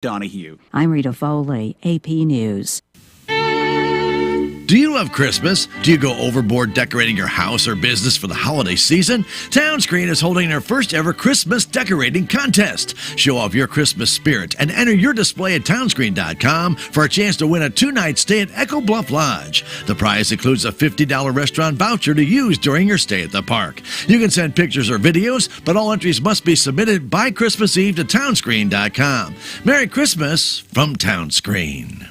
Donahue. I'm Rita Foley, AP News. Do you love Christmas? Do you go overboard decorating your house or business for the holiday season? Townscreen is holding their first ever Christmas decorating contest. Show off your Christmas spirit and enter your display at townscreen.com for a chance to win a 2-night stay at Echo Bluff Lodge. The prize includes a $50 restaurant voucher to use during your stay at the park. You can send pictures or videos, but all entries must be submitted by Christmas Eve to townscreen.com. Merry Christmas from Townscreen.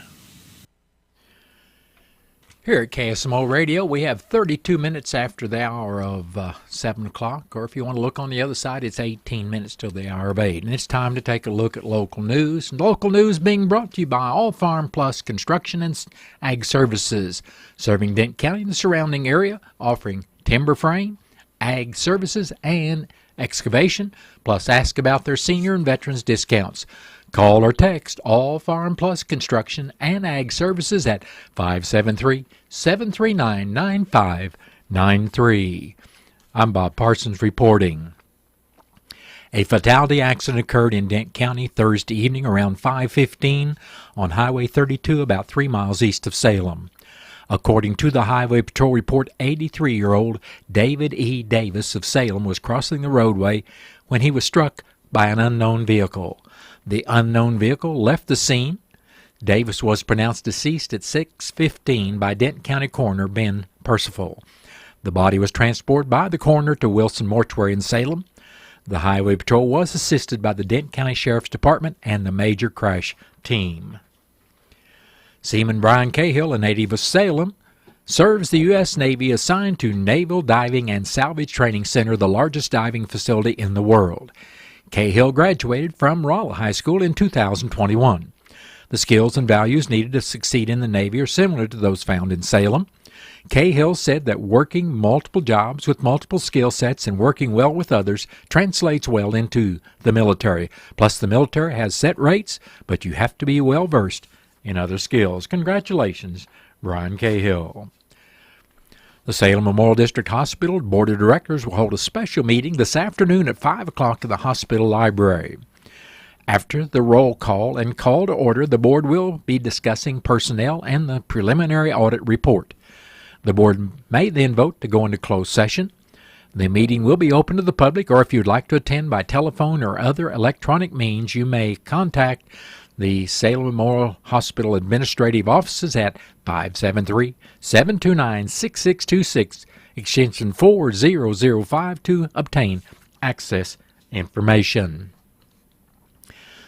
Here at KSMO Radio, we have 32 minutes after the hour of 7 o'clock, or if you want to look on the other side, it's 18 minutes till the hour of 8. And it's time to take a look at local news. And local news being brought to you by All Farm Plus Construction and Ag Services, serving Dent County and the surrounding area, offering timber frame, ag services, and excavation. Plus, ask about their senior and veterans discounts. Call or text All Farm Plus Construction and Ag Services at 573-739-9593. I'm Bob Parsons reporting. A fatality accident occurred in Dent County Thursday evening around 5:15 on Highway 32 about 3 miles east of Salem. According to the Highway Patrol report, 83-year-old David E. Davis of Salem was crossing the roadway when he was struck by an unknown vehicle. The unknown vehicle left the scene. Davis was pronounced deceased at 6:15 by Denton County Coroner Ben Percival. The body was transported by the coroner to Wilson Mortuary in Salem. The Highway Patrol was assisted by the Denton County Sheriff's Department and the Major Crash Team. Seaman Brian Cahill, a native of Salem, serves the U.S. Navy assigned to Naval Diving and Salvage Training Center, the largest diving facility in the world. Cahill graduated from Rolla High School in 2021. The skills and values needed to succeed in the Navy are similar to those found in Salem. Cahill said that working multiple jobs with multiple skill sets and working well with others translates well into the military. Plus, the military has set rates, but you have to be well versed in other skills. Congratulations, Brian Cahill. The Salem Memorial District Hospital Board of Directors will hold a special meeting this afternoon at 5 o'clock in the hospital library. After the roll call and call to order, the board will be discussing personnel and the preliminary audit report. The board may then vote to go into closed session. The meeting will be open to the public, or if you'd like to attend by telephone or other electronic means, you may contact the Salem Memorial Hospital Administrative Offices at 573-729-6626, extension 4005 to obtain access information.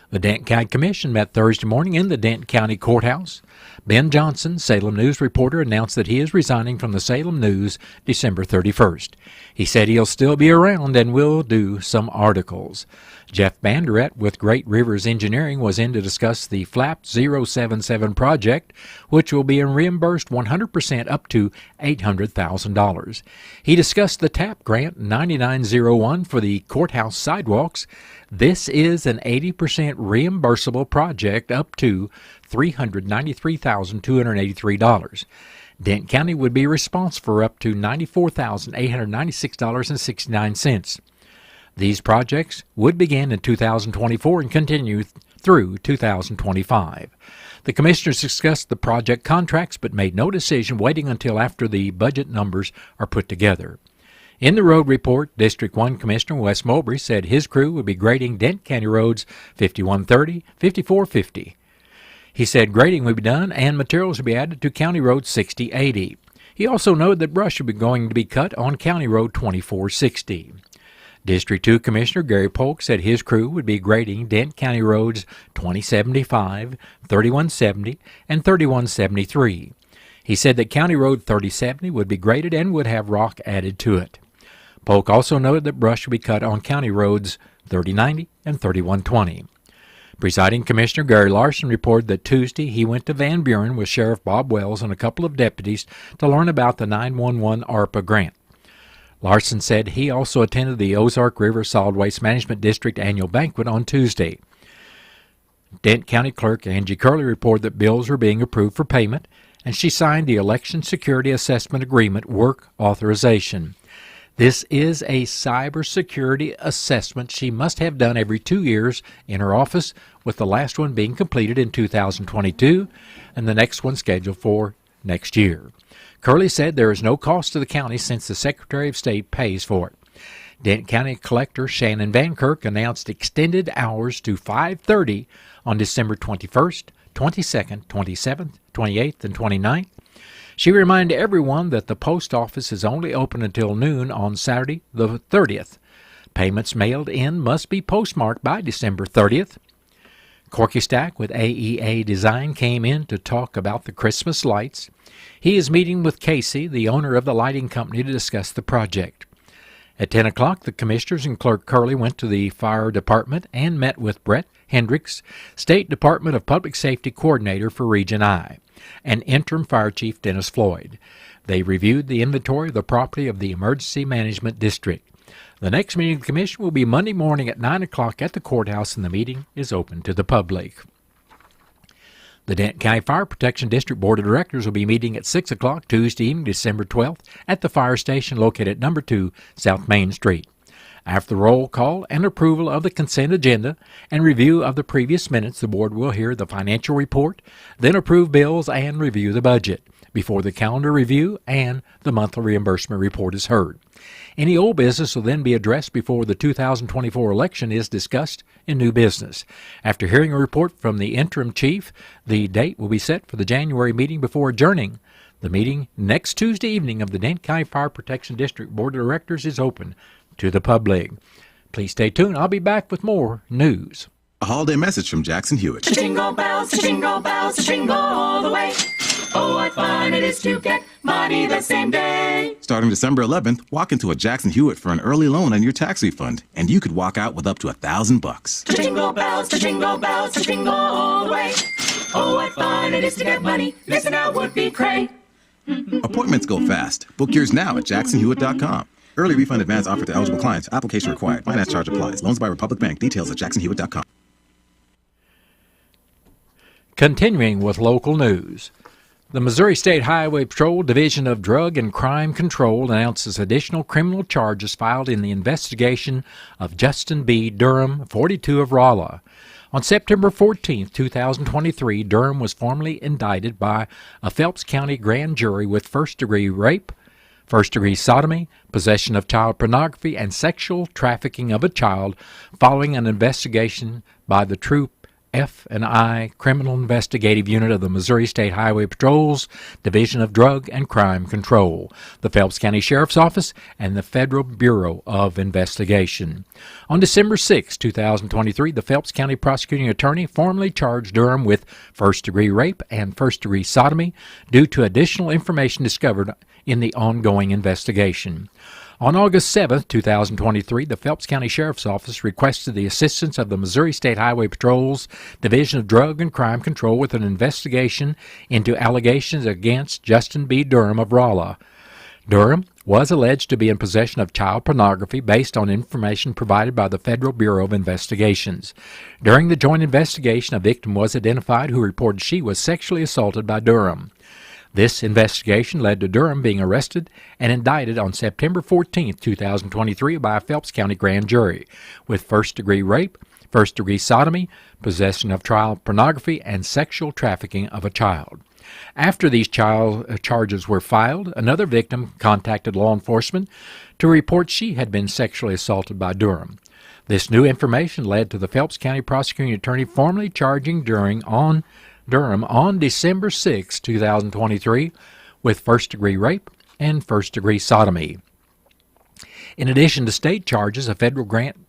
The Denton County Commission met Thursday morning in the Denton County Courthouse. Ben Johnson, Salem News reporter, announced that he is resigning from the Salem News December 31st. He said he'll still be around and will do some articles. Jeff Banderett with Great Rivers Engineering was in to discuss the FLAP 077 project, which will be reimbursed 100% up to $800,000. He discussed the TAP grant 9901 for the courthouse sidewalks. This is an 80% reimbursable project up to $393,283. Denton County would be responsible for up to $94,896.69. These projects would begin in 2024 and continue through 2025. The commissioners discussed the project contracts but made no decision, waiting until after the budget numbers are put together. In the road report, District 1 Commissioner Wes Mowbray said his crew would be grading Denton County roads 5130, 5450. He said grading would be done and materials would be added to County Road 6080. He also noted that brush would be going to be cut on County Road 2460. District 2 Commissioner Gary Polk said his crew would be grading Denton County roads 2075, 3170, and 3173. He said that County Road 3070 would be graded and would have rock added to it. Polk also noted that brush would be cut on County Roads 3090 and 3120. Presiding Commissioner Gary Larson reported that Tuesday he went to Van Buren with Sheriff Bob Wells and a couple of deputies to learn about the 911 ARPA grant. Larson said he also attended the Ozark River Solid Waste Management District annual banquet on Tuesday. Denton County Clerk Angie Curley reported that bills are being approved for payment, and she signed the Election Security Assessment Agreement work authorization. This is a cybersecurity assessment she must have done every 2 years in her office, with the last one being completed in 2022 and the next one scheduled for next year. Curley said there is no cost to the county since the Secretary of State pays for it. Denton County Collector Shannon Van Kirk announced extended hours to 5:30 on December 21st, 22nd, 27th, 28th, and 29th. She reminded everyone that the post office is only open until noon on Saturday the 30th. Payments mailed in must be postmarked by December 30th. Corky Stack with AEA Design came in to talk about the Christmas lights. He is meeting with Casey, the owner of the lighting company, to discuss the project. At 10 o'clock, the commissioners and Clerk Curley went to the fire department and met with Brett Hendricks, State Department of Public Safety Coordinator for Region I, and Interim Fire Chief Dennis Floyd. They reviewed the inventory of the property of the Emergency Management District. The next meeting of the Commission will be Monday morning at 9 o'clock at the courthouse, and the meeting is open to the public. The Denton County Fire Protection District Board of Directors will be meeting at 6 o'clock Tuesday evening, December 12th, at the fire station located at number 2 South Main Street. After the roll call and approval of the consent agenda and review of the previous minutes, the board will hear the financial report, then approve bills and review the budget before the calendar review and the monthly reimbursement report is heard. Any old business will then be addressed before the 2024 election is discussed in new business. After hearing a report from the interim chief, the date will be set for the January meeting before adjourning. The meeting next Tuesday evening of the Denton County Fire Protection District Board of Directors is open to the public. Please stay tuned. I'll be back with more news. A holiday message from Jackson Hewitt. Jingle bells, jingle all the way. Oh, what fun it is to get money the same day. Starting December 11th, walk into a Jackson Hewitt for an early loan on your tax refund, and you could walk out with up to $1,000. Jingle bells, jingle all the way. Oh, what fun it is to get money. Listen out, would-be cray. Appointments go fast. Book yours now at jacksonhewitt.com. Early refund advance offered to eligible clients. Application required. Finance charge applies. Loans by Republic Bank. Details at jacksonhewitt.com. Continuing with local news. The Missouri State Highway Patrol Division of Drug and Crime Control announces additional criminal charges filed in the investigation of Justin B. Durham, 42 of Rolla. On September 14, 2023, Durham was formally indicted by a Phelps County grand jury with first-degree rape, first-degree sodomy, possession of child pornography, and sexual trafficking of a child following an investigation by the Troop F&I Criminal Investigative Unit of the Missouri State Highway Patrol's Division of Drug and Crime Control, the Phelps County Sheriff's Office, and the Federal Bureau of Investigation. On December 6, 2023, the Phelps County Prosecuting Attorney formally charged Durham with first-degree rape and first-degree sodomy due to additional information discovered in the ongoing investigation. On August 7, 2023, the Phelps County Sheriff's Office requested the assistance of the Missouri State Highway Patrol's Division of Drug and Crime Control with an investigation into allegations against Justin B. Durham of Rolla. Durham was alleged to be in possession of child pornography based on information provided by the Federal Bureau of Investigations. During the joint investigation, a victim was identified who reported she was sexually assaulted by Durham. This investigation led to Durham being arrested and indicted on September 14, 2023 by a Phelps County grand jury with first-degree rape, first-degree sodomy, possession of child pornography, and sexual trafficking of a child. After these charges were filed, another victim contacted law enforcement to report she had been sexually assaulted by Durham. This new information led to the Phelps County Prosecuting Attorney formally charging Durham on December 6, 2023, with first-degree rape and first-degree sodomy. In addition to state charges, a federal grand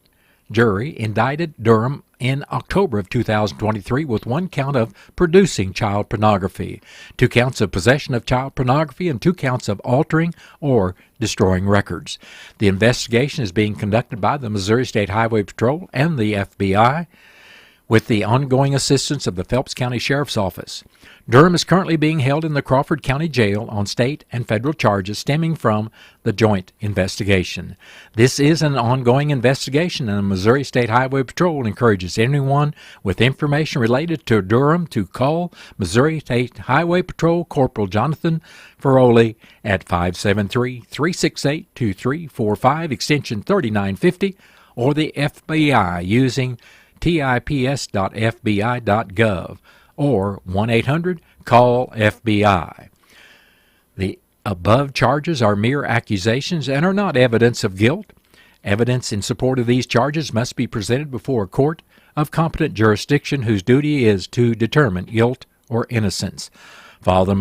jury indicted Durham in October of 2023 with one count of producing child pornography, 2 counts of possession of child pornography, and 2 counts of altering or destroying records. The investigation is being conducted by the Missouri State Highway Patrol and the FBI, with the ongoing assistance of the Phelps County Sheriff's Office. Durham is currently being held in the Crawford County Jail on state and federal charges stemming from the joint investigation. This is an ongoing investigation, and the Missouri State Highway Patrol encourages anyone with information related to Durham to call Missouri State Highway Patrol Corporal Jonathan Ferroli at 573-368-2345, extension 3950, or the FBI using tips.fbi.gov or 1-800-CALL-FBI. The above charges are mere accusations and are not evidence of guilt. Evidence in support of these charges must be presented before a court of competent jurisdiction whose duty is to determine guilt or innocence. Follow the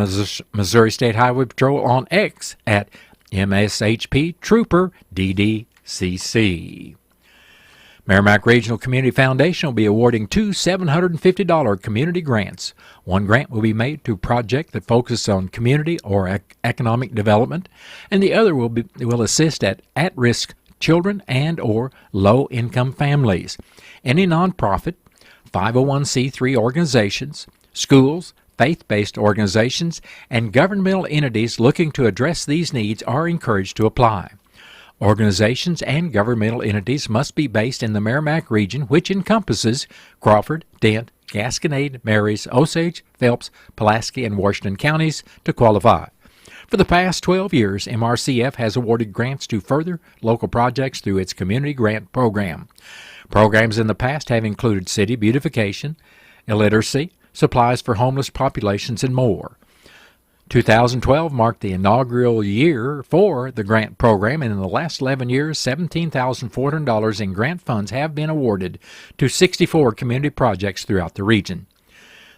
Missouri State Highway Patrol on X at MSHP Trooper DDCC. Merrimack Regional Community Foundation will be awarding two $750 community grants. One grant will be made to a project that focuses on community or economic development, and the other will assist at-risk children and or low-income families. Any nonprofit, 501c3 organizations, schools, faith-based organizations, and governmental entities looking to address these needs are encouraged to apply. Organizations and governmental entities must be based in the Merrimack region, which encompasses Crawford, Dent, Gasconade, Marys, Osage, Phelps, Pulaski, and Washington counties to qualify. For the past 12 years, MRCF has awarded grants to further local projects through its community grant program. Programs in the past have included city beautification, illiteracy, supplies for homeless populations, and more. 2012 marked the inaugural year for the grant program, and in the last 11 years, $17,400 in grant funds have been awarded to 64 community projects throughout the region.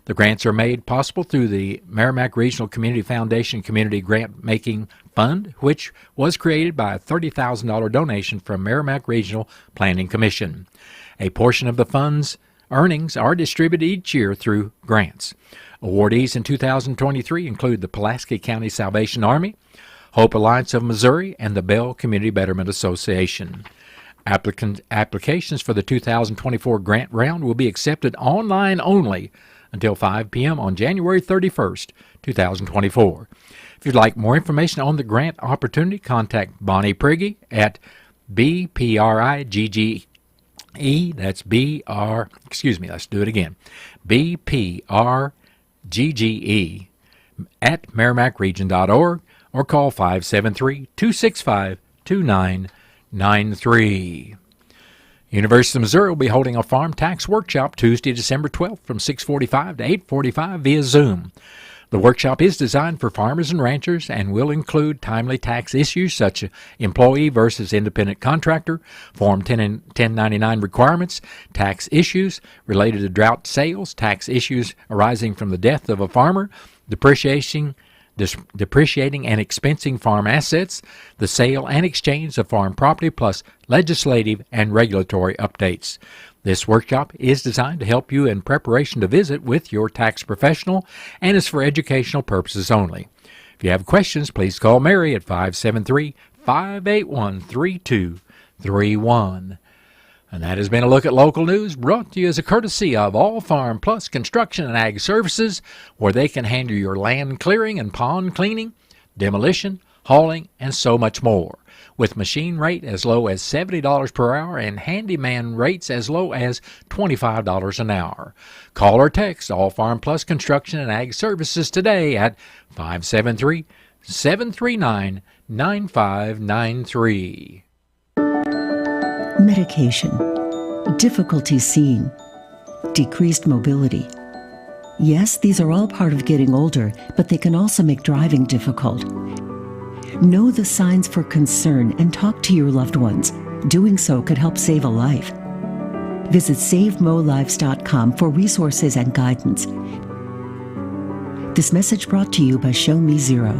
The grants are made possible through the Merrimack Regional Community Foundation Community Grant Making Fund, which was created by a $30,000 donation from Merrimack Regional Planning Commission. A portion of the fund's earnings are distributed each year through grants. Awardees in 2023 include the Pulaski County Salvation Army, Hope Alliance of Missouri, and the Bell Community Betterment Association. Applications for the 2024 grant round will be accepted online only until 5 p.m. on January 31st, 2024. If you'd like more information on the grant opportunity, contact Bonnie Prigge at BPRIGGE. That's let's do it again. BPRGGE at merrimackregion.org or call 573-265-2993. University of Missouri will be holding a farm tax workshop Tuesday, December 12th from 6:45 to 8:45 via Zoom. The workshop is designed for farmers and ranchers and will include timely tax issues such as employee versus independent contractor, Form 10 and 1099 requirements, tax issues related to drought sales, tax issues arising from the death of a farmer, depreciating and expensing farm assets, the sale and exchange of farm property, plus legislative and regulatory updates. This workshop is designed to help you in preparation to visit with your tax professional and is for educational purposes only. If you have questions, please call Mary at 573-581-3231. And that has been a look at local news brought to you as a courtesy of All Farm Plus Construction and Ag Services, where they can handle your land clearing and pond cleaning, demolition, hauling, and so much more, with machine rate as low as $70 per hour and handyman rates as low as $25 an hour. Call or text All Farm Plus Construction and Ag Services today at 573-739-9593. Medication, difficulty seeing, decreased mobility. Yes, these are all part of getting older, but they can also make driving difficult. Know the signs for concern and talk to your loved ones. Doing so could help save a life. Visit SaveMoLives.com for resources and guidance. This message brought to you by Show Me Zero.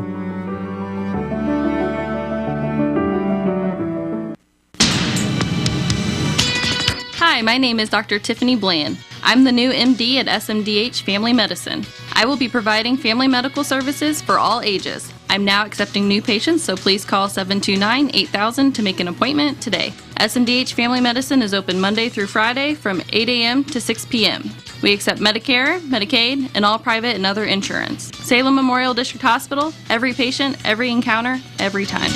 Hi, my name is Dr. Tiffany Bland. I'm the new MD at SMDH Family Medicine. I will be providing family medical services for all ages. I'm now accepting new patients, so please call 729-8000 to make an appointment today. SMDH Family Medicine is open Monday through Friday from 8 a.m. to 6 p.m. We accept Medicare, Medicaid, and all private and other insurance. Salem Memorial District Hospital, every patient, every encounter, every time.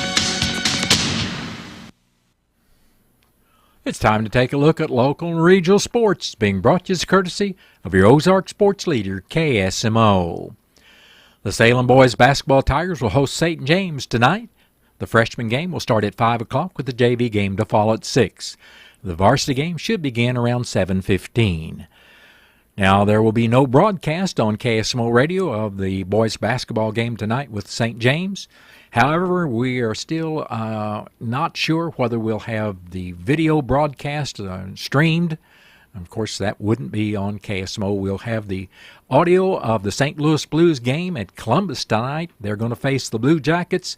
It's time to take a look at local and regional sports, being brought to you as courtesy of your Ozark sports leader, KSMO. The Salem boys basketball Tigers will host St. James tonight. The freshman game will start at 5 o'clock with the JV game to follow at 6. The varsity game should begin around 7:15. Now, there will be no broadcast on KSMO radio of the boys basketball game tonight with St. James. However, we are still not sure whether we'll have the video broadcast streamed. Of course, that wouldn't be on KSMO. We'll have the audio of the St. Louis Blues game at Columbus tonight. They're going to face the Blue Jackets,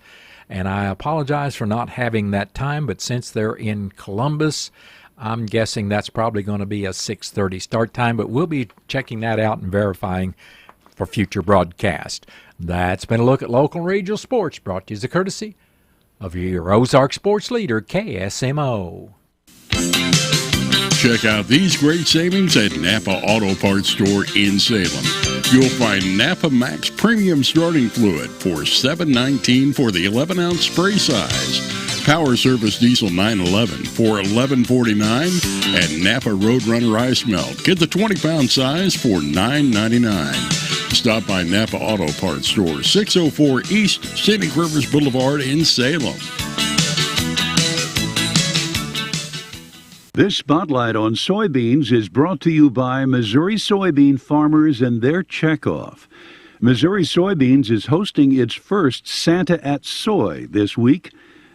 and I apologize for not having that time, but since they're in Columbus, I'm guessing that's probably going to be a 6:30 start time, but we'll be checking that out and verifying for future broadcast. That's been a look at local and regional sports, brought to you as a courtesy of your Ozark sports leader, KSMO. Check out these great savings at Napa Auto Parts Store in Salem. You'll find Napa Max Premium Starting Fluid for $7.19 for the 11-ounce spray size. Power Service Diesel 911 for $11.49, and Napa Roadrunner Ice Melt. Get the 20-pound size for $9.99. Stop by Napa Auto Parts Store, 604 East Scenic Rivers Boulevard in Salem. This spotlight on soybeans is brought to you by Missouri soybean farmers and their checkoff. Missouri Soybeans is hosting its first Santa at Soy this week.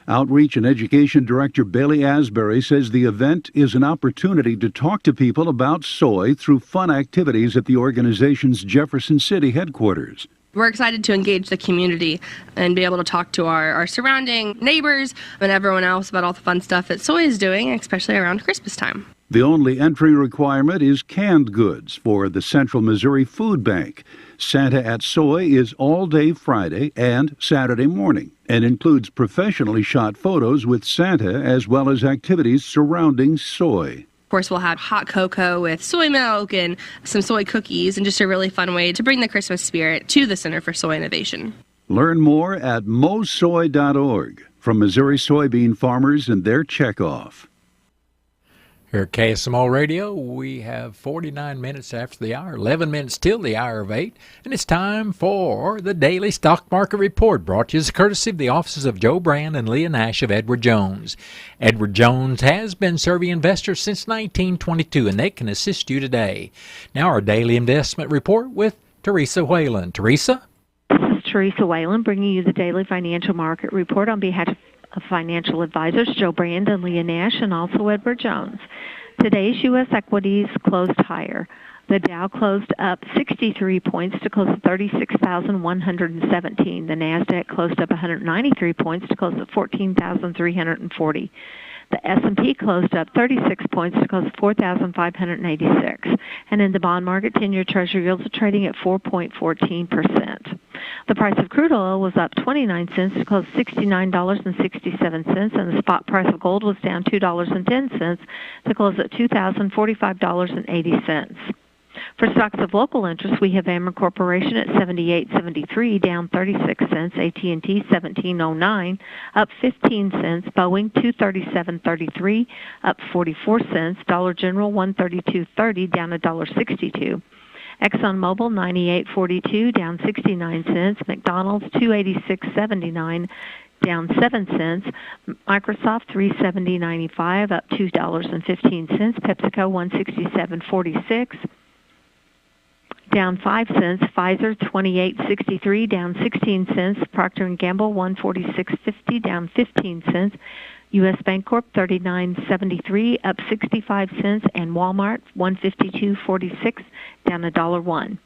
Outreach and Education Director Bailey Asbury says the event is an opportunity to talk to people about soy through fun activities at the organization's Jefferson City headquarters. We're excited to engage the community and be able to talk to our surrounding neighbors and everyone else about all the fun stuff that soy is doing, especially around Christmas time. The only entry requirement is canned goods for the Central Missouri Food Bank. Santa at Soy is all day Friday and Saturday morning and includes professionally shot photos with Santa as well as activities surrounding soy. Of course, we'll have hot cocoa with soy milk and some soy cookies, and just a really fun way to bring the Christmas spirit to the Center for Soy Innovation. Learn more at mosoy.org from Missouri soybean farmers and their checkoff. Here at KSMO Radio, we have 49 minutes after the hour, 11 minutes till the hour of 8, and it's time for the Daily Stock Market Report, brought to you as courtesy of the offices of Joe Brand and Leah Nash of Edward Jones. Edward Jones has been serving investors since 1922, and they can assist you today. Now our Daily Investment Report with Teresa Whalen. Teresa? This is Teresa Whalen bringing you the Daily Financial Market Report on behalf of financial advisors Joe Brand and Leah Nash and also Edward Jones. Today's U.S. equities closed higher. The Dow closed up 63 points to close at 36,117. The NASDAQ closed up 193 points to close at 14,340. The S&P closed up 36 points to close at 4,586. And in the bond market, 10-year Treasury yields are trading at 4.14%. The price of crude oil was up 29 cents to close $69.67, and the spot price of gold was down $2.10 to close at $2,045.80. For stocks of local interest, we have Ameren Corporation at $78.73, down 36 cents. AT&T $17.09, up 15 cents. Boeing $237.33, up 44 cents. Dollar General $132.30, down $1.62. ExxonMobil $98.42, down 69 cents. McDonald's $286.79, down 7 cents. Microsoft $370.95, up $2.15. PepsiCo $167.46, down 5 cents. Pfizer $28.63, down 16 cents. Procter & Gamble $146.50, down 15 cents. U.S. Bancorp $39.73, up 65 cents, and Walmart $152.46, down $1.01.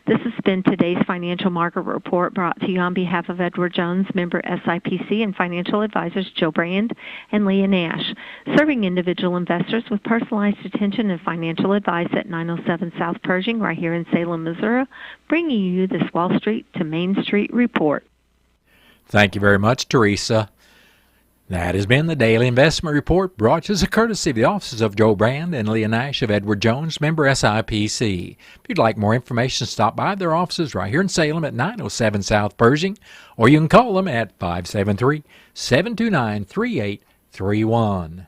This has been today's financial market report brought to you on behalf of Edward Jones, member SIPC, and financial advisors Joe Brand and Leah Nash, serving individual investors with personalized attention and financial advice at 907 South Pershing, right here in Salem, Missouri, bringing you this Wall Street to Main Street report. Thank you very much, Teresa. That has been the Daily Investment Report, brought to us as a courtesy of the offices of Joe Brand and Leah Nash of Edward Jones, member SIPC. If you'd like more information, stop by their offices right here in Salem at 907 South Pershing, or you can call them at 573-729-3831.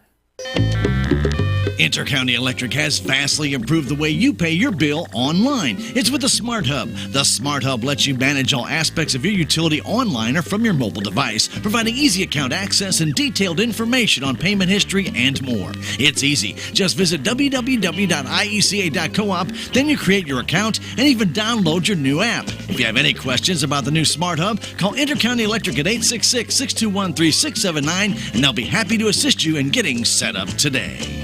Intercounty Electric has vastly improved the way you pay your bill online. It's with the Smart Hub. The Smart Hub lets you manage all aspects of your utility online or from your mobile device, providing easy account access and detailed information on payment history and more. It's easy. Just visit www.ieca.coop, then you create your account and even download your new app. If you have any questions about the new Smart Hub, call Intercounty Electric at 866-621-3679, and they'll be happy to assist you in getting set up today.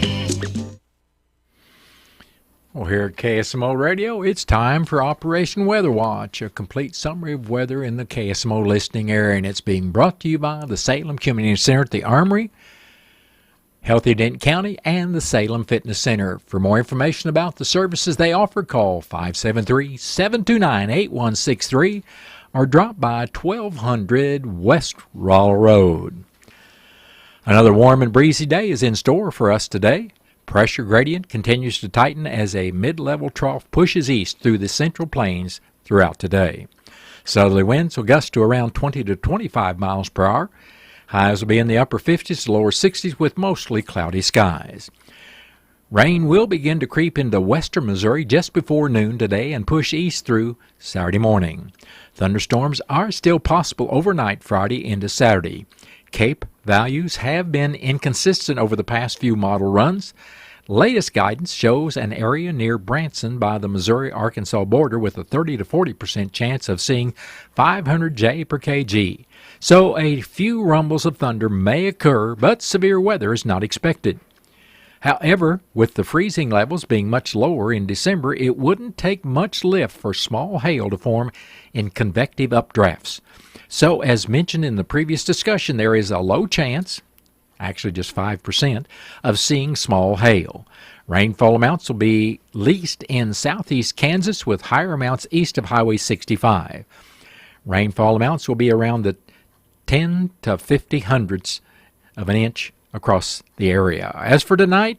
Well, here at KSMO Radio, it's time for Operation Weather Watch, a complete summary of weather in the KSMO listening area, and it's being brought to you by the Salem Community Center at the Armory, Healthy Dent County, and the Salem Fitness Center. For more information about the services they offer, call 573-729-8163 or drop by 1200 West Roll Road. Another warm and breezy day is in store for us today. Pressure gradient continues to tighten as a mid-level trough pushes east through the central plains throughout today. Southerly winds will gust to around 20 to 25 miles per hour. Highs will be in the upper 50s to lower 60s with mostly cloudy skies. Rain will begin to creep into western Missouri just before noon today and push east through Saturday morning. Thunderstorms are still possible overnight Friday into Saturday. Cape values have been inconsistent over the past few model runs. Latest guidance shows an area near Branson by the Missouri-Arkansas border with a 30 to 40% chance of seeing 500 J per kg. So a few rumbles of thunder may occur, but severe weather is not expected. However, with the freezing levels being much lower in December, it wouldn't take much lift for small hail to form in convective updrafts. So, as mentioned in the previous discussion, there is a low chance, actually just 5%, of seeing small hail. Rainfall amounts will be least in southeast Kansas with higher amounts east of Highway 65. Rainfall amounts will be around the 10 to 50 hundredths of an inch across the area. As for tonight,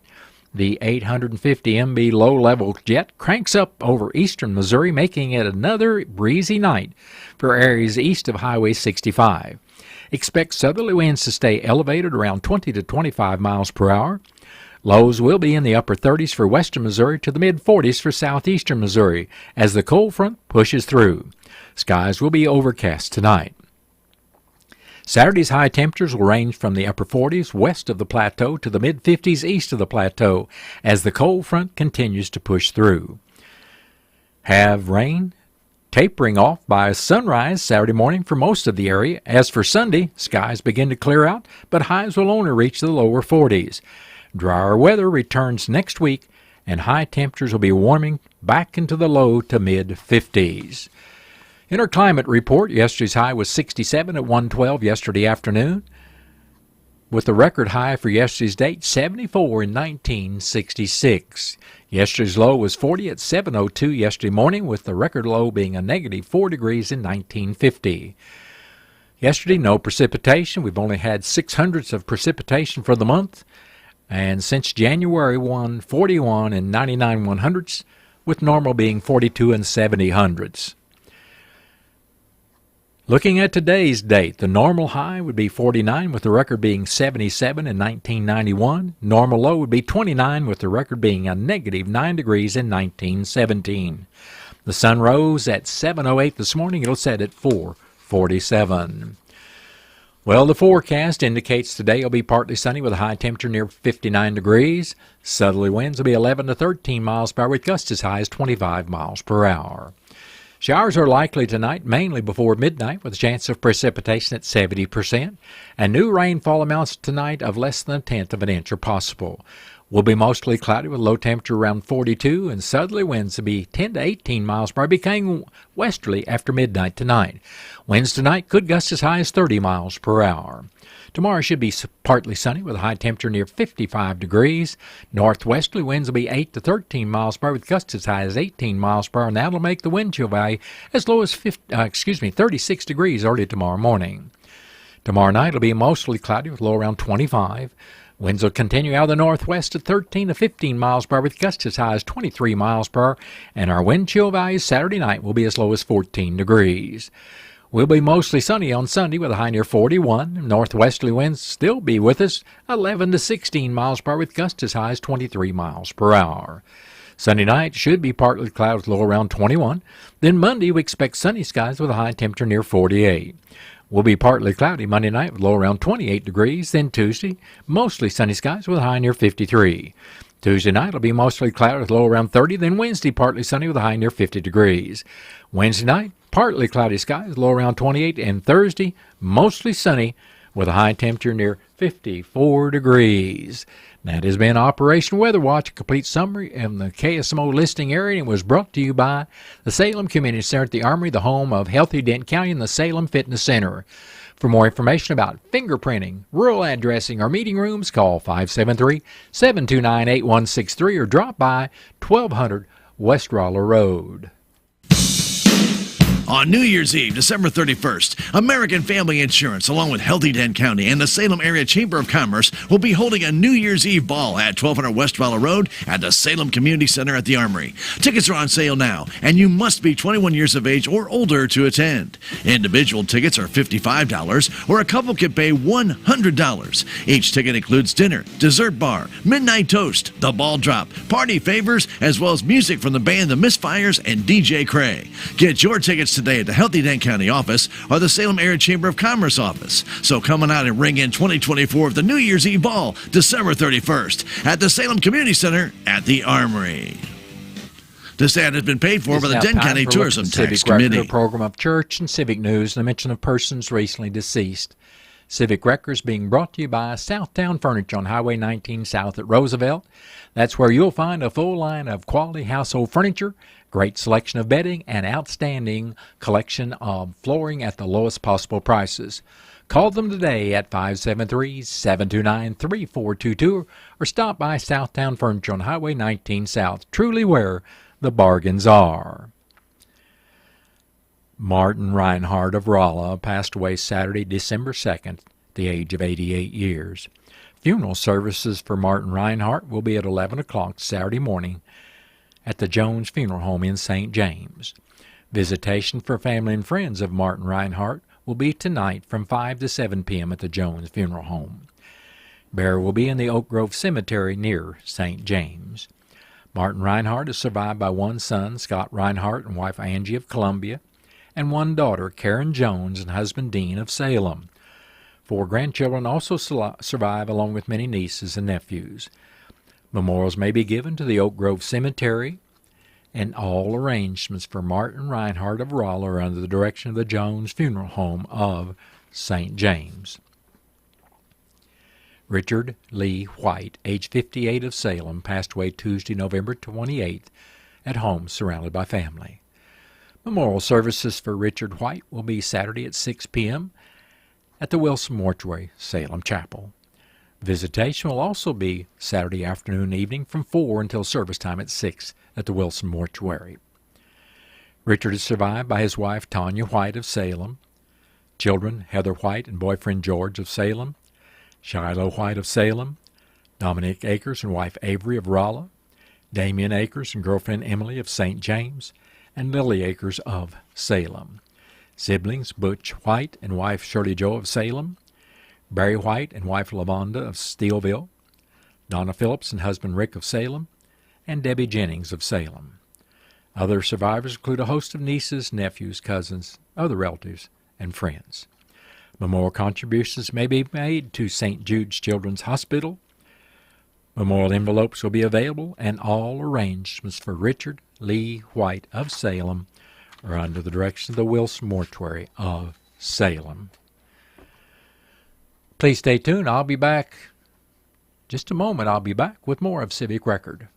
the 850 MB low-level jet cranks up over eastern Missouri, making it another breezy night for areas east of Highway 65. Expect southerly winds to stay elevated around 20 to 25 miles per hour. Lows will be in the upper 30s for western Missouri to the mid-40s for southeastern Missouri as the cold front pushes through. Skies will be overcast tonight. Saturday's high temperatures will range from the upper 40s west of the plateau to the mid-50s east of the plateau as the cold front continues to push through. Have rain tapering off by sunrise Saturday morning for most of the area. As for Sunday, skies begin to clear out, but highs will only reach the lower 40s. Drier weather returns next week, and high temperatures will be warming back into the low to mid-50s. In our climate report, yesterday's high was 67 at 1:12 yesterday afternoon, with the record high for yesterday's date 74 in 1966. Yesterday's low was 40 at 7:02 yesterday morning, with the record low being a negative 4 degrees in 1950. Yesterday, no precipitation. We've only had 600ths of precipitation for the month, and since January 1, 41 and 99 100ths, with normal being 42 and 70 hundredths. Looking at today's date, the normal high would be 49 with the record being 77 in 1991. Normal low would be 29 with the record being a negative 9 degrees in 1917. The sun rose at 7:08 this morning. It'll set at 4:47. Well, the forecast indicates today will be partly sunny with a high temperature near 59 degrees. Southerly winds will be 11 to 13 miles per hour with gusts as high as 25 miles per hour. Showers are likely tonight, mainly before midnight, with a chance of precipitation at 70%, and new rainfall amounts tonight of less than a tenth of an inch are possible. Will be mostly cloudy with low temperature around 42, and southerly winds will be 10 to 18 miles per hour, becoming westerly after midnight tonight. Winds tonight could gust as high as 30 miles per hour. Tomorrow should be partly sunny with a high temperature near 55 degrees. Northwesterly winds will be 8 to 13 miles per hour with gusts as high as 18 miles per hour, and that will make the wind chill value as low as 36 degrees early tomorrow morning. Tomorrow night it'll be mostly cloudy with a low around 25. Winds will continue out of the northwest at 13 to 15 miles per hour with gusts as high as 23 miles per hour. And our wind chill values Saturday night will be as low as 14 degrees. We'll be mostly sunny on Sunday with a high near 41. Northwesterly winds still be with us, 11 to 16 miles per hour with gusts as high as 23 miles per hour. Sunday night should be partly cloudy with a low around 21. Then Monday we expect sunny skies with a high temperature near 48. We'll be partly cloudy Monday night with a low around 28 degrees. Then Tuesday, mostly sunny skies with a high near 53. Tuesday night will be mostly cloudy with a low around 30. Then Wednesday, partly sunny with a high near 50 degrees. Wednesday night, partly cloudy skies, low around 28. And Thursday, mostly sunny with a high temperature near 54 degrees. That has been Operation Weather Watch, a complete summary in the KSMO listing area, and it was brought to you by the Salem Community Center at the Armory, the home of Healthy Dent County and the Salem Fitness Center. For more information about fingerprinting, rural addressing, or meeting rooms, call 573-729-8163 or drop by 1200 West Roller Road. On New Year's Eve, December 31st, American Family Insurance, along with Healthy Dent County and the Salem Area Chamber of Commerce, will be holding a New Year's Eve ball at 1200 West Roller Road at the Salem Community Center at the Armory. Tickets are on sale now, and you must be 21 years of age or older to attend. Individual tickets are $55, or a couple can pay $100. Each ticket includes dinner, dessert bar, midnight toast, the ball drop, party favors, as well as music from the band The Misfires and DJ Cray. Get your tickets today at the Healthy Dent County office or the Salem Area Chamber of Commerce office. So come on out and ring in 2024 of the New Year's Eve Ball, December 31st, at the Salem Community Center at the Armory. This ad has been paid for by the Dent County Tourism Tax Committee. A program of church and civic news and a mention of persons recently deceased. Civic Records being brought to you by Southtown Furniture on Highway 19 south at Roosevelt. That's where you'll find a full line of quality household furniture, great selection of bedding, and outstanding collection of flooring at the lowest possible prices. Call them today at 573-729-3422 or stop by Southtown Furniture on Highway 19 South, truly where the bargains are. Martin Reinhardt of Rolla passed away Saturday, December 2nd, at the age of 88 years. Funeral services for Martin Reinhardt will be at 11 o'clock Saturday morning at the Jones Funeral Home in St. James. Visitation for family and friends of Martin Reinhardt will be tonight from 5 to 7 p.m. at the Jones Funeral Home. Burial will be in the Oak Grove Cemetery near St. James. Martin Reinhardt is survived by one son, Scott Reinhardt, and wife Angie of Columbia, and one daughter, Karen Jones, and husband Dean of Salem. 4 grandchildren also survive, along with many nieces and nephews. Memorials may be given to the Oak Grove Cemetery, and all arrangements for Martin Reinhardt of Rolla are under the direction of the Jones Funeral Home of St. James. Richard Lee White, age 58 of Salem, passed away Tuesday, November 28th, at home surrounded by family. Memorial services for Richard White will be Saturday at 6 p.m. at the Wilson Mortuary, Salem Chapel. Visitation will also be Saturday afternoon and evening from 4 until service time at 6 at the Wilson Mortuary. Richard is survived by his wife Tanya White of Salem, children Heather White and boyfriend George of Salem, Shiloh White of Salem, Dominic Akers and wife Avery of Rolla, Damian Akers and girlfriend Emily of St. James, and Lily Akers of Salem. Siblings Butch White and wife Shirley Jo of Salem, Barry White and wife LaVonda of Steelville, Donna Phillips and husband Rick of Salem, and Debbie Jennings of Salem. Other survivors include a host of nieces, nephews, cousins, other relatives, and friends. Memorial contributions may be made to St. Jude's Children's Hospital. Memorial envelopes will be available, and all arrangements for Richard Lee White of Salem are under the direction of the Wilson Mortuary of Salem. Please stay tuned. I'll be back. Just a moment, I'll be back with more of Civic Record.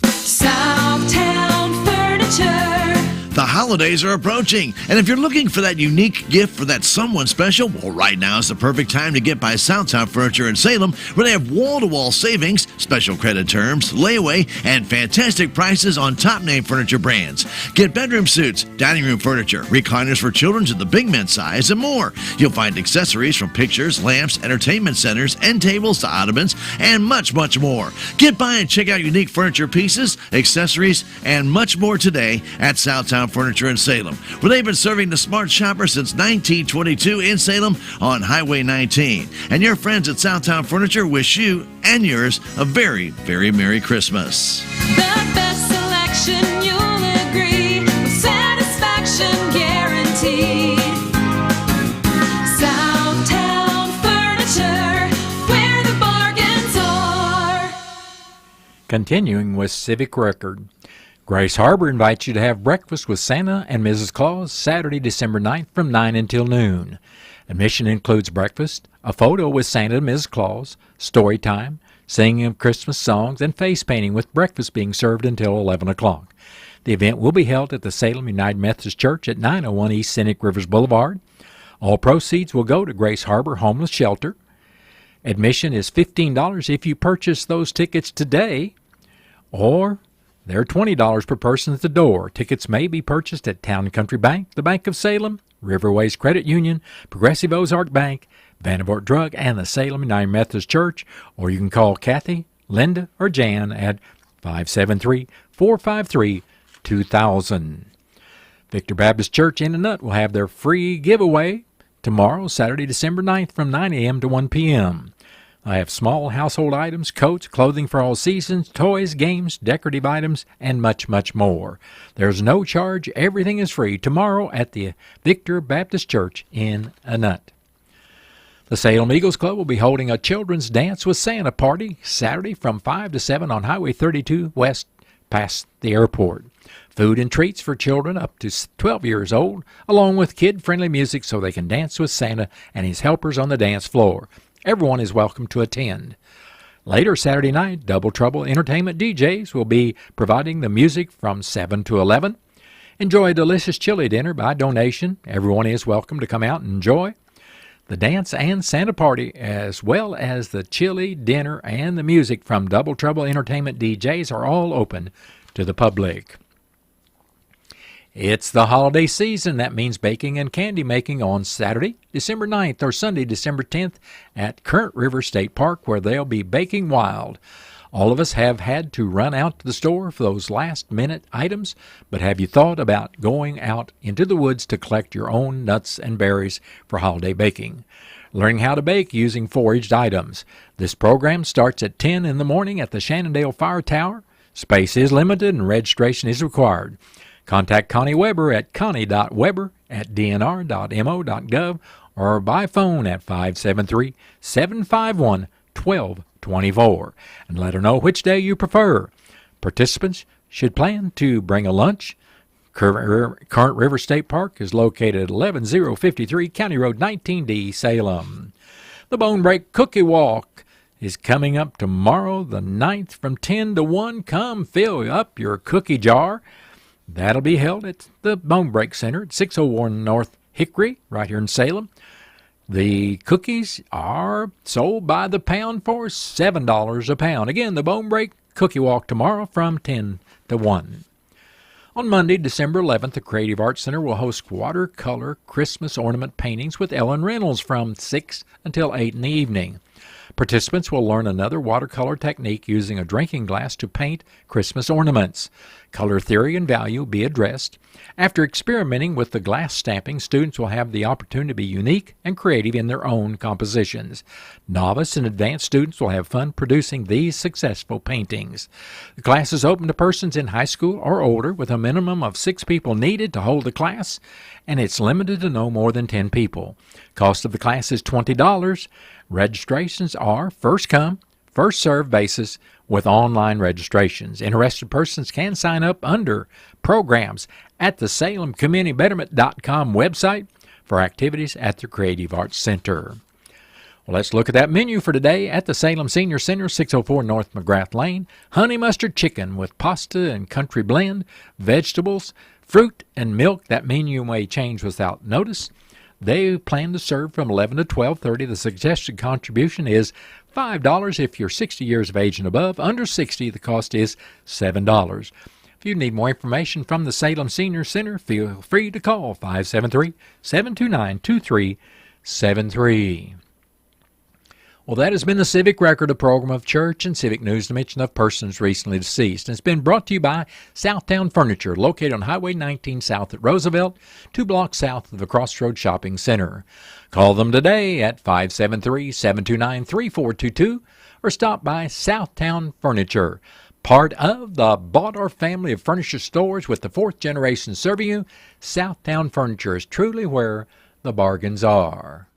Southtown Furniture. The holidays are approaching, and if you're looking for that unique gift for that someone special, well, right now is the perfect time to get by Southtown Furniture in Salem, where they have wall-to-wall savings, special credit terms, layaway, and fantastic prices on top-name furniture brands. Get bedroom suits, dining room furniture, recliners for children to the big men size, and more. You'll find accessories from pictures, lamps, entertainment centers, end tables to ottomans, and much, much more. Get by and check out unique furniture pieces, accessories, and much more today at Southtown Furniture in Salem, where they've been serving the smart shopper since 1922 in Salem on Highway 19. And your friends at Southtown Furniture wish you and yours a very, very Merry Christmas. The best selection, you'll agree, with satisfaction guaranteed. Southtown Furniture, where the bargains are. Continuing with Civic Record. Grace Harbor invites you to have breakfast with Santa and Mrs. Claus Saturday, December 9th from 9 until noon. Admission includes breakfast, a photo with Santa and Mrs. Claus, story time, singing of Christmas songs, and face painting, with breakfast being served until 11 o'clock. The event will be held at the Salem United Methodist Church at 901 East Scenic Rivers Boulevard. All proceeds will go to Grace Harbor Homeless Shelter. Admission is $15 if you purchase those tickets today, or they're $20 per person at the door. Tickets may be purchased at Town & Country Bank, the Bank of Salem, Riverways Credit Union, Progressive Ozark Bank, Vanderbilt Drug, and the Salem United Methodist Church, or you can call Kathy, Linda, or Jan at 573-453-2000. Victor Baptist Church in the Nut will have their free giveaway tomorrow, Saturday, December 9th from 9 a.m. to 1 p.m. I have small household items, coats, clothing for all seasons, toys, games, decorative items, and much, much more. There's no charge. Everything is free tomorrow at the Victor Baptist Church in a Nut. The Salem Eagles Club will be holding a children's dance with Santa party Saturday from 5 to 7 on Highway 32 west past the airport. Food and treats for children up to 12 years old, along with kid-friendly music so they can dance with Santa and his helpers on the dance floor. Everyone is welcome to attend. Later Saturday night, Double Trouble Entertainment DJs will be providing the music from 7 to 11. Enjoy a delicious chili dinner by donation. Everyone is welcome to come out and enjoy the dance and Santa party, as well as the chili dinner and the music from Double Trouble Entertainment DJs are all open to the public. It's the holiday season. That means baking and candy making on Saturday, December 9th or Sunday, December 10th at Current River State Park, where they'll be baking wild. All of us have had to run out to the store for those last-minute items, but have you thought about going out into the woods to collect your own nuts and berries for holiday baking? Learning how to bake using foraged items. This program starts at 10 in the morning at the Shenandoah Fire Tower. Space is limited and registration is required. Contact Connie Weber at connie.weber@dnr.mo.gov or by phone at 573-751-1224 and let her know which day you prefer. Participants should plan to bring a lunch. Current River State Park is located at 11053 County Road 19D, Salem. The Bone Break Cookie Walk is coming up tomorrow, the 9th, from 10 to 1. Come fill up your cookie jar. That'll be held at the Bone Break Center at 601 North Hickory, right here in Salem. The cookies are sold by the pound for $7 a pound. Again, the Bone Break Cookie Walk tomorrow from 10 to 1. On Monday, December 11th, the Creative Arts Center will host watercolor Christmas ornament paintings with Ellen Reynolds from 6 until 8 in the evening. Participants will learn another watercolor technique using a drinking glass to paint Christmas ornaments. Color theory and value will be addressed. After experimenting with the glass stamping, students will have the opportunity to be unique and creative in their own compositions. Novice and advanced students will have fun producing these successful paintings. The class is open to persons in high school or older, with a minimum of 6 people needed to hold the class, and it's limited to no more than 10 people. Cost of the class is $20. Registrations are first come, first served basis with online registrations. Interested persons can sign up under programs at the SalemCommunityBetterment.com website for activities at the Creative Arts Center. Well, let's look at that menu for today at the Salem Senior Center, 604 North McGrath Lane. Honey mustard chicken with pasta and country blend, vegetables, Fruit and milk, that menu may change without notice. They plan to serve from 11 to 12:30. The suggested contribution is $5 if you're 60 years of age and above. Under 60, the cost is $7. If you need more information from the Salem Senior Center, feel free to call 573-729-2373. Well, that has been the Civic Record, a program of church and civic news to mention of persons recently deceased. And it's been brought to you by Southtown Furniture, located on Highway 19 south at Roosevelt, 2 blocks south of the Crossroads Shopping Center. Call them today at 573-729-3422 or stop by Southtown Furniture, part of the Baudor family of furniture stores with the 4th generation serving you. Southtown Furniture is truly where the bargains are.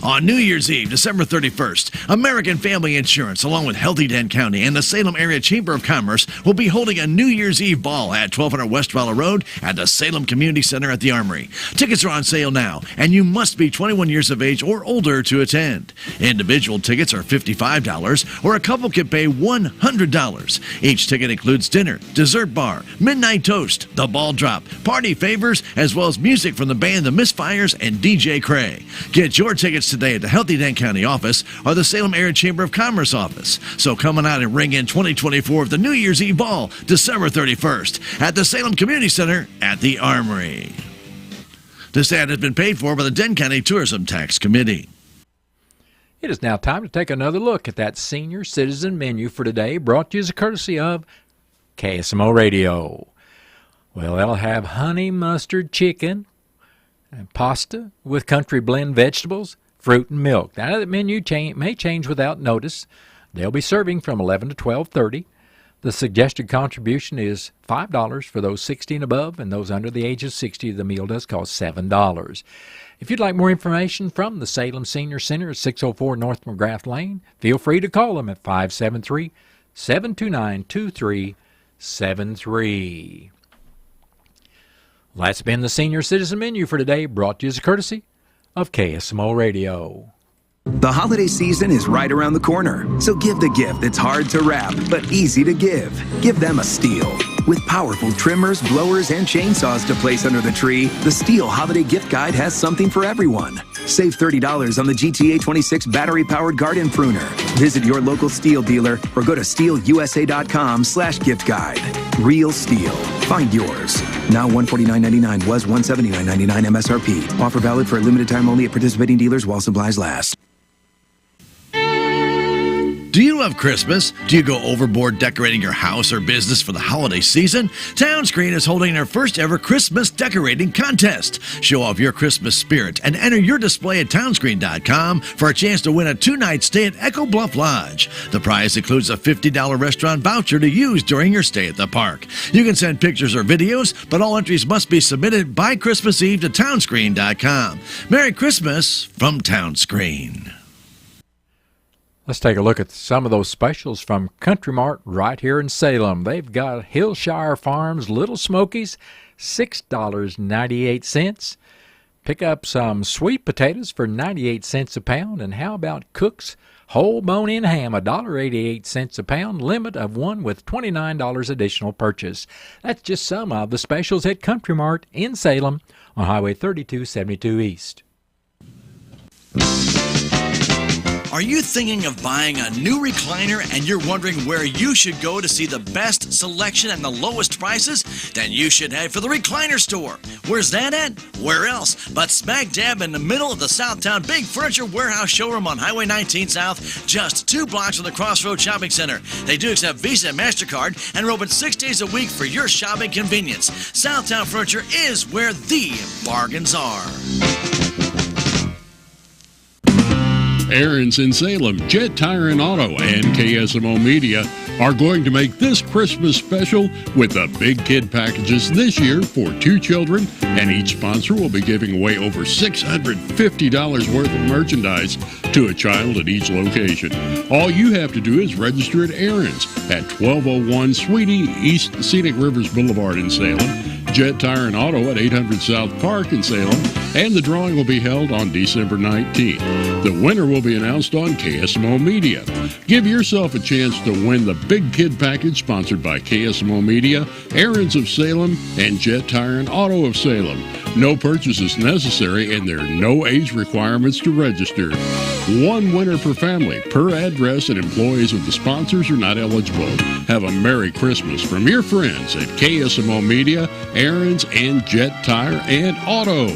On New Year's Eve, December 31st, American Family Insurance, along with Healthy Dent County and the Salem Area Chamber of Commerce, will be holding a New Year's Eve ball at 1200 West Valla Road at the Salem Community Center at the Armory. Tickets are on sale now, and you must be 21 years of age or older to attend. Individual tickets are $55, or a couple can pay $100. Each ticket includes dinner, dessert bar, midnight toast, the ball drop, party favors, as well as music from the band The Misfires and DJ Cray. Get your tickets today at the Healthy Dent County office or the Salem Area Chamber of Commerce office. So come on out and ring in 2024 of the New Year's Eve Ball, December 31st, at the Salem Community Center at the Armory. This ad has been paid for by the Dent County Tourism Tax Committee. It is now time to take another look at that senior citizen menu for today, brought to you as a courtesy of KSMO Radio. Well, they'll have honey mustard chicken and pasta with country blend vegetables, fruit and milk. Now, the menu may change without notice. They'll be serving from 11 to 12:30. The suggested contribution is $5 for those 60 and above, and those under the age of 60, the meal does cost $7. If you'd like more information from the Salem Senior Center at 604 North McGrath Lane, feel free to call them at 573-729-2373. Well, that's been the Senior Citizen Menu for today, brought to you as a courtesy of KSMO Radio. The holiday season is right around the corner, so give the gift that's hard to wrap but easy to give. Give them a Stihl. With powerful trimmers, blowers, and chainsaws to place under the tree, the Stihl Holiday Gift Guide has something for everyone. Save $30 on the GTA 26 battery-powered garden pruner. Visit your local Stihl dealer or go to stihlusa.com/gift guide. Real Stihl. Find yours. Now $149.99 was $179.99 MSRP. Offer valid for a limited time only at participating dealers while supplies last. Do you love Christmas? Do you go overboard decorating your house or business for the holiday season? Townscreen is holding their first ever Christmas decorating contest. Show off your Christmas spirit and enter your display at townscreen.com for a chance to win a 2-night stay at Echo Bluff Lodge. The prize includes a $50 restaurant voucher to use during your stay at the park. You can send pictures or videos, but all entries must be submitted by Christmas Eve to townscreen.com. Merry Christmas from Townscreen. Let's take a look at some of those specials from Country Mart right here in Salem. They've got Hillshire Farms Little Smokies, $6.98. Pick up some sweet potatoes for 98 cents a pound. And how about Cook's Whole Bone-In Ham, $1.88 a pound, limit of one with $29 additional purchase. That's just some of the specials at Country Mart in Salem on Highway 3272 East. Are you thinking of buying a new recliner and you're wondering where you should go to see the best selection and the lowest prices? Then you should head for the Recliner Store. Where's that at? Where else but smack dab in the middle of the Southtown Big Furniture Warehouse showroom on Highway 19 South, just 2 blocks from the Crossroads Shopping Center. They do accept Visa and MasterCard and are open 6 days a week for your shopping convenience. Southtown Furniture is where the bargains are. Aaron's in Salem, Jet Tire and Auto, and KSMO Media are going to make this Christmas special with the big kid packages this year for 2 children, and each sponsor will be giving away over $650 worth of merchandise to a child at each location. All you have to do is register at Aaron's at 1201 Sweetie East Scenic Rivers Boulevard in Salem. Jet Tire and Auto at 800 South Park in Salem, and the drawing will be held on December 19th. The winner will be announced on KSMO Media. Give yourself a chance to win the Big Kid Package sponsored by KSMO Media, Aaron's of Salem, and Jet Tire and Auto of Salem. No purchase is necessary, and there are no age requirements to register. One winner per family, per address, and employees of the sponsors are not eligible. Have a Merry Christmas from your friends at KSMO Media, Aaron's, and Jet Tire and Auto.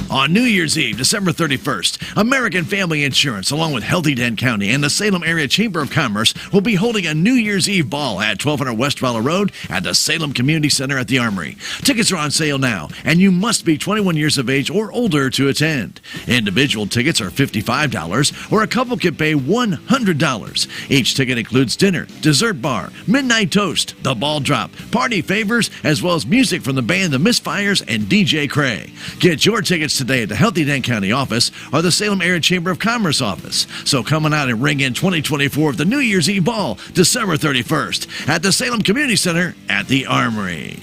On New Year's Eve, December 31st, American Family Insurance, along with Healthy Dent County and the Salem Area Chamber of Commerce, will be holding a New Year's Eve ball at 1200 West Fowler Road at the Salem Community Center at the Armory. Tickets are on sale now, and you must be 21 years of age or older to attend. Individual tickets are $55, or a couple can pay $100. Each ticket includes dinner, dessert bar, midnight toast, the ball drop, party favors, as well as music from the band The Misfires and DJ Cray. Get your tickets today at the Healthy Dent County office or the Salem Area Chamber of Commerce office. So come on out and ring in 2024 of the New Year's Eve Ball, December 31st, at the Salem Community Center at the Armory.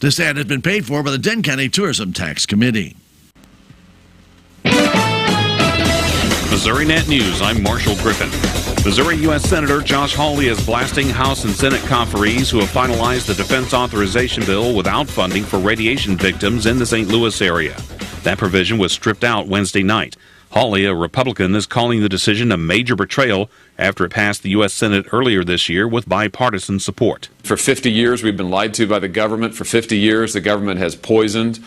This ad has been paid for by the Dent County Tourism Tax Committee. Missouri Net News, I'm Marshall Griffin. Missouri U.S. Senator Josh Hawley is blasting House and Senate conferees who have finalized the defense authorization bill without funding for radiation victims in the St. Louis area. That provision was stripped out Wednesday night. Hawley, a Republican, is calling the decision a major betrayal after it passed the U.S. Senate earlier this year with bipartisan support. For 50 years, we've been lied to by the government. For 50 years, the government has poisoned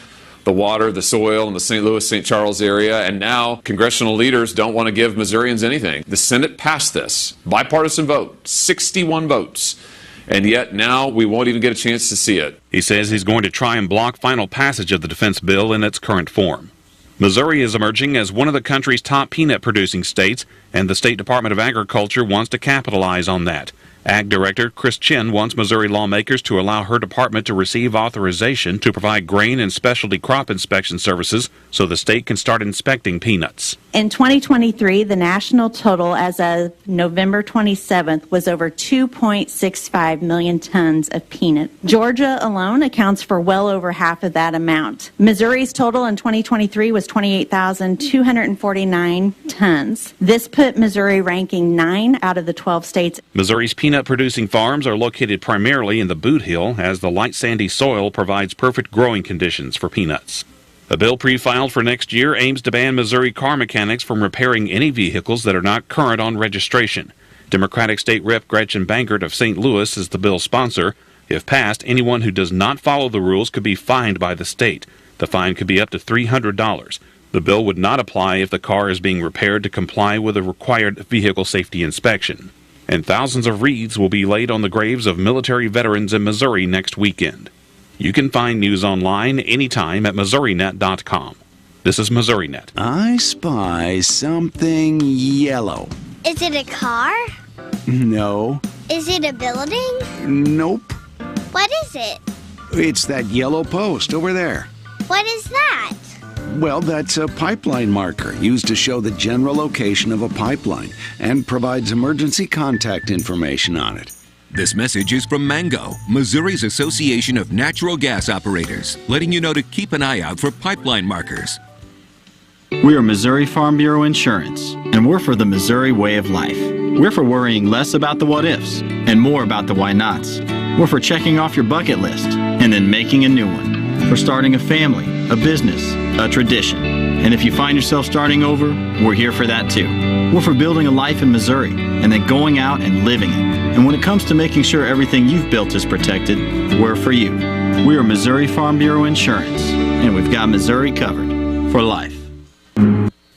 the water, the soil in the St. Louis, St. Charles area, and now congressional leaders don't want to give Missourians anything. The Senate passed this, bipartisan vote, 61 votes, and yet now we won't even get a chance to see it. He says he's going to try and block final passage of the defense bill in its current form. Missouri is emerging as one of the country's top peanut-producing states, and the State Department of Agriculture wants to capitalize on that. Ag Director Chris Chin wants Missouri lawmakers to allow her department to receive authorization to provide grain and specialty crop inspection services so the state can start inspecting peanuts. In 2023, the national total as of November 27th was over 2.65 million tons of peanut. Georgia alone accounts for well over half of that amount. Missouri's total in 2023 was 28,249 tons. This put Missouri ranking 9 out of the 12 states. Missouri's peanut-producing farms are located primarily in the Boot Hill, as the light sandy soil provides perfect growing conditions for peanuts. A bill pre-filed for next year aims to ban Missouri car mechanics from repairing any vehicles that are not current on registration. Democratic State Rep Gretchen Bankert of St. Louis is the bill's sponsor. If passed, anyone who does not follow the rules could be fined by the state. The fine could be up to $300. The bill would not apply if the car is being repaired to comply with a required vehicle safety inspection. And thousands of wreaths will be laid on the graves of military veterans in Missouri next weekend. You can find news online anytime at MissouriNet.com. This is MissouriNet. I spy something yellow. Is it a car? No. Is it a building? Nope. What is it? It's that yellow post over there. What is that? Well, that's a pipeline marker used to show the general location of a pipeline and provides emergency contact information on it. This message is from Mango, Missouri's Association of Natural Gas Operators, letting you know to keep an eye out for pipeline markers. We are Missouri Farm Bureau Insurance, and we're for the Missouri way of life. We're for worrying less about the what-ifs and more about the why-nots. We're for checking off your bucket list and then making a new one. For starting a family, a business, a tradition. And if you find yourself starting over, we're here for that too. We're for building a life in Missouri and then going out and living it. And when it comes to making sure everything you've built is protected, we're for you. We are Missouri Farm Bureau Insurance, and we've got Missouri covered for life.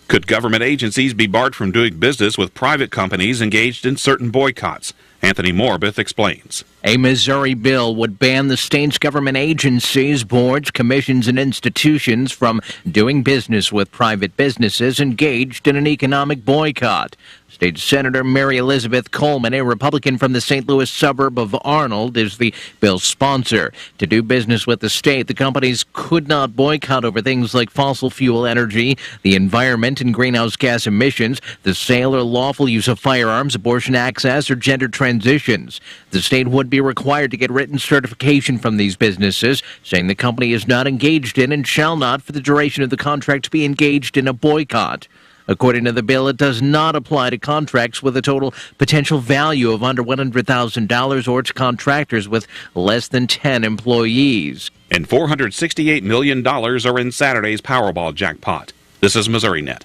Could government agencies be barred from doing business with private companies engaged in certain boycotts? Anthony Morbith explains. A Missouri bill would ban the state's government agencies, boards, commissions, and institutions from doing business with private businesses engaged in an economic boycott. State Senator Mary Elizabeth Coleman, a Republican from the St. Louis suburb of Arnold, is the bill's sponsor. To do business with the state, the companies could not boycott over things like fossil fuel energy, the environment, and greenhouse gas emissions, the sale or lawful use of firearms, abortion access, or gender transitions. The state would be required to get written certification from these businesses, saying the company is not engaged in and shall not, for the duration of the contract, be engaged in a boycott. According to the bill, it does not apply to contracts with a total potential value of under $100,000 or to contractors with less than 10 employees. And $468 million are in Saturday's Powerball jackpot. This is Missouri Net.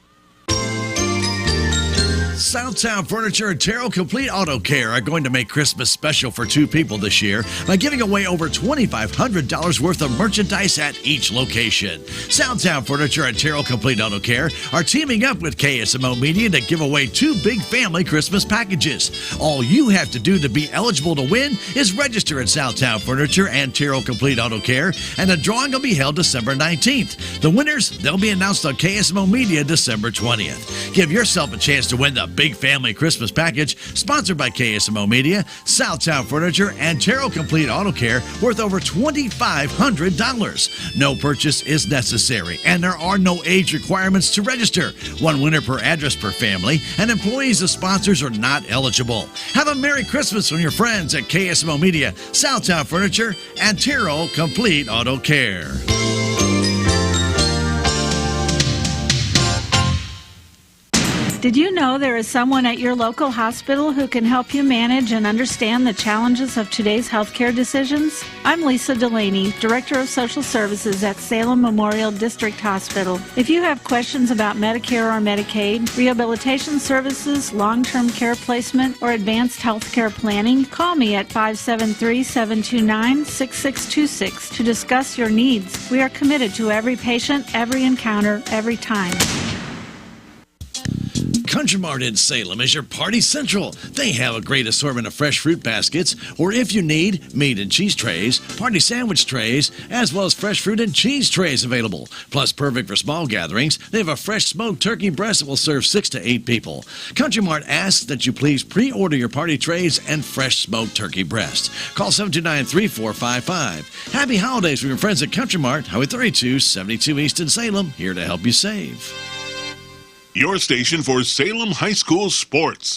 Southtown Furniture and Terrell Complete Auto Care are going to make Christmas special for two people this year by giving away over $2,500 worth of merchandise at each location. Southtown Furniture and Terrell Complete Auto Care are teaming up with KSMO Media to give away two big family Christmas packages. All you have to do to be eligible to win is register at Southtown Furniture and Terrell Complete Auto Care, and the drawing will be held December 19th. The winners, they'll be announced on KSMO Media December 20th. Give yourself a chance to win the Big Family Christmas Package, sponsored by KSMO Media, Southtown Furniture, and Terrell Complete Auto Care, worth over $2,500. No purchase is necessary, and there are no age requirements to register. One winner per address per family, and employees of sponsors are not eligible. Have a Merry Christmas from your friends at KSMO Media, Southtown Furniture, and Terrell Complete Auto Care. Did you know there is someone at your local hospital who can help you manage and understand the challenges of today's healthcare decisions? I'm Lisa Delaney, Director of Social Services at Salem Memorial District Hospital. If you have questions about Medicare or Medicaid, rehabilitation services, long-term care placement, or advanced healthcare planning, call me at 573-729-6626 to discuss your needs. We are committed to every patient, every encounter, every time. Country Mart in Salem is your party central. They have a great assortment of fresh fruit baskets, or if you need, meat and cheese trays, party sandwich trays, as well as fresh fruit and cheese trays available. Plus, perfect for small gatherings, they have a fresh smoked turkey breast that will serve 6 to 8 people. Country Mart asks that you please pre-order your party trays and fresh smoked turkey breast. Call 729-3455. Happy holidays from your friends at Country Mart, Highway 32, 72 East in Salem, here to help you save. Your station for Salem High School sports.